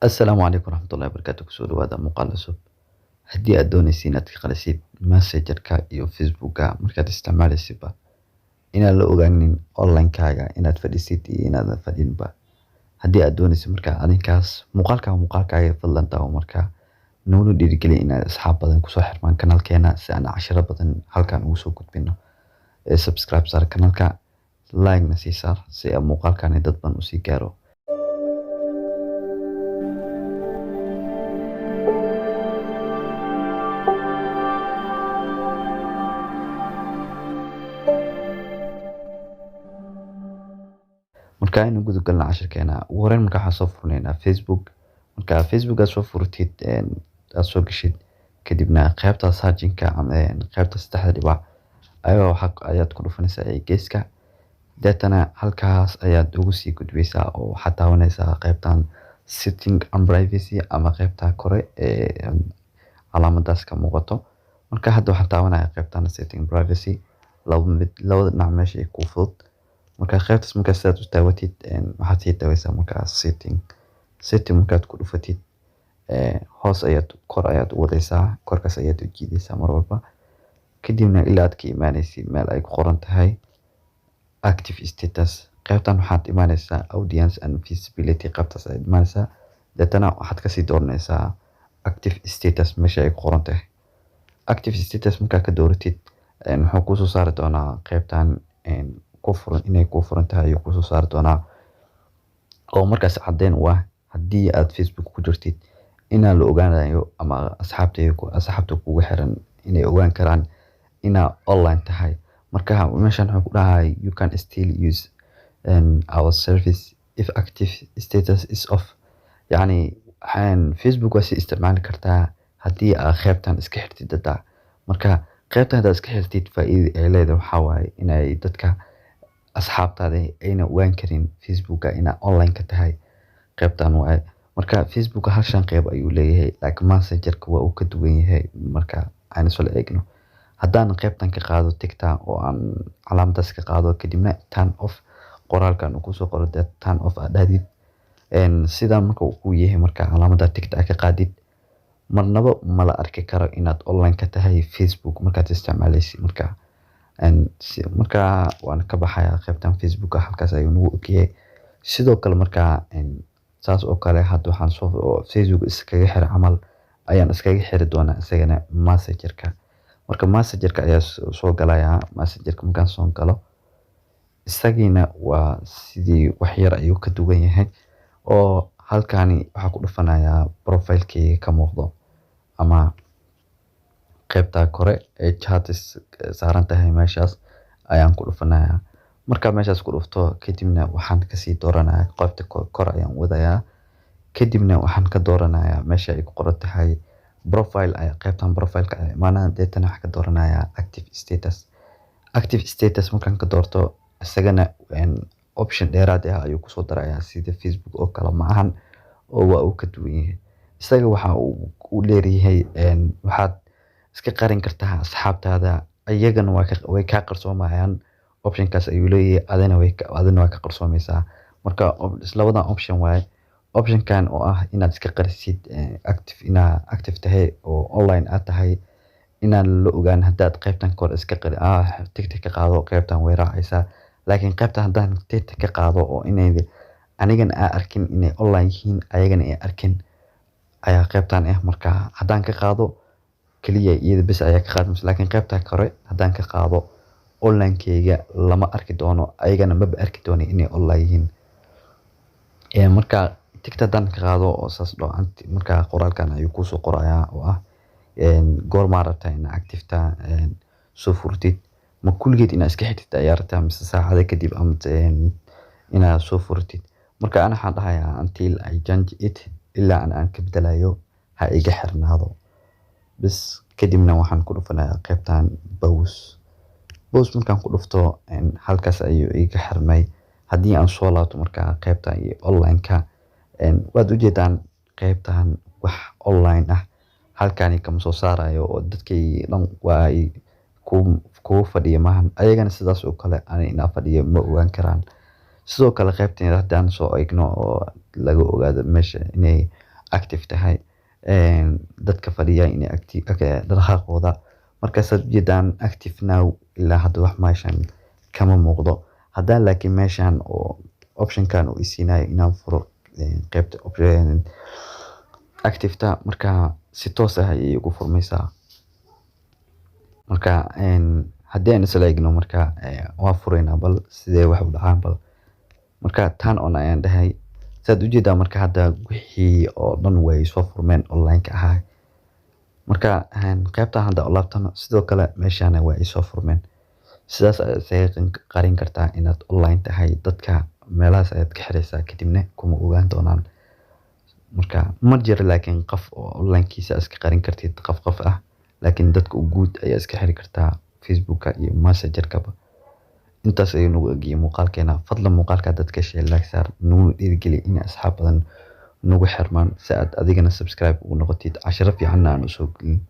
Asalaamu calaykum waraxmatullaahi wabarakaatuh. Kusoo dhawaada muuqaal cusub. Haddii aad doonaysid inaad ka qalisid Messenger-ka iyo Facebook-ga markaad isticmaalaysidba inaan la ogaanin online-kaaga inaad fadhisid iyo inaadan fadhinba. Haddii aad doonaysid markaa arrinkaas muuqaalkaaga fadlan daawo markaa naguna dhiirigeli inaad asxaab badan kusoo xirmaan kanaalkeena si aan casharo badan halkaan ugu soo gudbino. Subscribe saar kanaalka, like-na sii saar si muuqaalkaani dad badan usii gaaro. marka aynu guda galno cashirkeena ugu horeyn marka waxaan soo furnaynaa Facebook. marka Facebook aad soo furtid aad soo gashid kadibna qaybta searching-ka ama qaybta saddexda dhibac ayaad ku dhufanaysaa geeska deetana halkaas ayaad ugu sii gudbaysaa oo waxaad taabanaysaa qaybtan setting and privacy ama qaybta kore ee calaamadaas ka muuqato. marka hadda waxaan taabanayaa qaybtan setting privacy labada dhinac meesha ay ku fudud. marka qaybtaas marka sidaad u taawatid waxaad sii taawaysaa marka setting markaad ku dhufatid hoos kor ayaad u wadaysaa, korkaas ayaad u jiidaysaa mar walba kadibna ilaa aad ka imaanaysid meel ay ku qoran tahay active status. qaybtan waxaad imaanaysaa audience and visibility, qaybtaas ayaad imaanaysaa deetana waxaad kasii dooranaysaa active status meesha ay ku qoran tahay. active status markaad ka dooratid wuxuu kusoo saari doonaa qaybtan inay ku furan tahay ayuu kusoo saari doonaa oo markaas caddeyn u ah haddii aad Facebook ku jirtid inaan la ogaanayo ama asxaabta kugu xiran inay ogaan karaan inaa online tahay. marka meeshan wuxuu ku dhahay you can still use our service if active status is off. yacni Facebook waa si isticmaali kartaa haddii aad qaybtan iska xirtid data. marka qaybtan haddaad iska xirtid faa'iidada ay leedahay waxaa waaye inay dadka asxaabtaada ayna ogaan karin Facebook-ga inaa online ka tahay. qaybtan waaye marka Facebook hal shan qayb ayuu leeyahay laakiin Messenger-ka waa uu ka duwan yahay. marka aynu soo eegno haddaan qaybtan ka qaado tigta oo aan calaamadaas ka qaado kadibna turn off qoraalkan uu kusoo qoro turn off aad dhahdid sidaan marka uu ku yahay marka calaamada tigta ka qaadid marnaba ma la arki karo inaad online ka tahay Facebook markaad isticmaalaysid. marka waan ka baxayaa qaybtan Facebook halkaas ayuu nagu ogyahay. sidoo kale marka saas oo kale hadda waxaan Facebook iskaga xir camal ayaan iskaga xiri doonaa isagana Messenger-ka. marka Messenger-ka ayaa soo galayaa. Messenger-ka markaan soo galo isagiina waa sidii wax yar ayuu ka duwan yahay oo halkaani waxaa ku dhufanayaa profile-kayga ka muuqdo ama qaybta kore ee chats saaran tahay meeshaas ayaan ku dhufanayaa. marka meeshaas ku dhufto kadibna waxaan kasii dooranayaa qaybta kor ayaan wadayaa kadibna waxaan ka dooranayaa meesha ay ku qoran tahay profile. qaybtan profile-ka ayaa imaanaya deetana waxaan ka dooranayaa active status. active status markaan ka doorto isagana option dheeraad ah ayuu kusoo darayaa sida Facebook oo kale ma ahan oo waa uu ka duwan yahay. isaga waxa uu leeyahay waxaad iska qarin kartaa asxaabtaada iyagana way ka qarsoomayaan. option-kaas ayuu leeyahay adina waa ka qarsoomaysaa. marka labadan option waaye. option-kan oo ah inaad iska qarisid active tahay oo online aad tahay inaan la ogaan haddaad qaybtan kor iska qari tigta ka qaado qaybtan way raacaysaa laakiin qaybtan haddaan tigta ka qaado oo inay anigana aan arkin inay online yihiin ayagana ay arkin ayaa qaybtan marka haddaan ka qaado kaliya iyada bes ayaa ka qaadmaysa laakiin qaybta kore haddaan ka qaado online-kayga lama arki doono ayagana maba arki doono inay online yihiin. marka tigta haddaan ka qaado oo saas marka qoraalkan ayuu kusoo qorayaa oo ah goormaa rabtaa inaa active-ta soo furtid ma kulligeed inaa iska xirtid ayaa rabtaa mise saacada kadib ama inaa soo furtid. marka ana waxaan dhahayaa until I change it ilaa aan ka bedelayo ha iga xirnaado bas. kadibna waxaan ku dhufanayaa qaybtan pause markaan ku dhufto halkaas ayuu iga xirmay. haddii aan soo laabto marka qaybtan iyo online-ka waad ujeedaan qaybtan wax online ah halkaani kama soo saarayo oo dadkay dhan waa kugu fadhiya maahan ayagana sidaas oo kale inaa fadhiyo ma ogaan karaan. sidoo kale qaybtan haddaan soo eegno oo laga ogaado meesha inay active tahay dadka fadhiya inay dhaqdhaqaaqooda markaasaad ujeedaan active now ilaa hadda wax meeshan kama muuqdo. Haddaan laakiin meeshan oo optionkan uu isiinayo inaan furo qaybta active-ta markaa si toos ah ayay ugu furmaysaa. Marka haddii aan isla eegno marka waa furaynaa bal sidee wax u dhacaan bal marka turn on ayaan dhahay saad ujeedaa marka hadda wixii oo dhan way soo furmeen online-ka ahaa. Marka qaybta hadda laabtana sidoo kale meeshaan way soo furmeen. Sidaas ayaad qarin kartaa inaad online tahay dadka meelahaas ayaad ka xiraysaa kadibna kuma ogaan doonaan. Marka ma jiro laakiin qof oo online-kiisa iska qarin kartid qof ah laakiin dadka guud ayaa iska xiri kartaa Facebook-ka iyo Messenger-kaba. Intaas ayuu nagu eegay muuqaalkeena. Fadlan muuqaalka dadka share like saar nagu dhiirigeli in asxaab badan nagu xirmaan si aad adigana subscribe ugu noqotid 10 fiican aan u soo gelin.